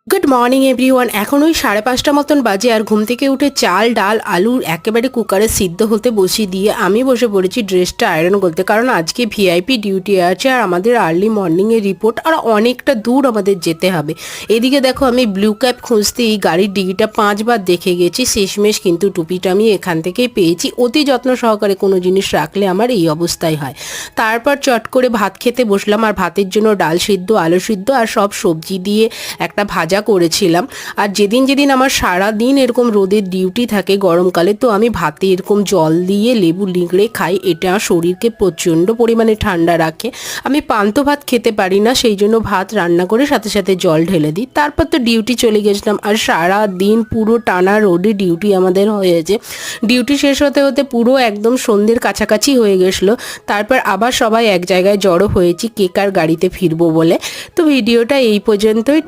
Good morning everyone. এখন ওই 5:30টা মতন বাজে, আর ঘুম থেকে উঠে চাল ডাল আলু একেবারে কুকারে সিদ্ধ হতে বসিয়ে দিয়ে আমি বসে পড়েছি ড্রেসটা আয়রন করতে, কারণ আজকে ভিআইপি ডিউটি আছে আর আমাদের আর্লি মর্নিংয়ের রিপোর্ট, আর অনেকটা দূর আমাদের যেতে হবে। এদিকে দেখো, আমি ব্লু ক্যাপ খুঁজতে এই গাড়ির ডিগিটা 5বার দেখে গেছি, শেষমেশ কিন্তু টুপিটা আমি এখান থেকেই পেয়েছি। অতি যত্ন সহকারে কোনো জিনিস রাখলে আমার এই অবস্থায় হয়। তারপর চট করে ভাত খেতে বসলাম, আর ভাতের জন্য ডাল সিদ্ধ আলু সিদ্ধ আর সব সবজি দিয়ে একটা ভাজা করেছিলাম। আর যেদিন যেদিন আমার সারা দিন এরকম রোদের ডিউটি থাকে গরমকালে, তো আমি ভাতে এরকম জল দিয়ে লেবু লিগড়ে খাই, এটা শরীরকে প্রচণ্ড পরিমাণে ঠান্ডা রাখে। আমি পান্তা ভাত খেতে পারি না, সেই জন্য ভাত রান্না করে সাথে সাথে জল ঢেলে দিই। তারপর তো ডিউটি চলে গেছিলাম, আর সারা দিন পুরো টানা রোডে ডিউটি আমাদের হয়েছে। ডিউটি শেষ হতে হতে পুরো একদম সন্ধ্যের কাছাকাছি হয়ে গেছিলো। তারপর আবার সবাই এক জায়গায় জড়ো হয়েছি কেকার গাড়িতে ফিরবো বলে। তো ভিডিওটা এই পর্যন্তই।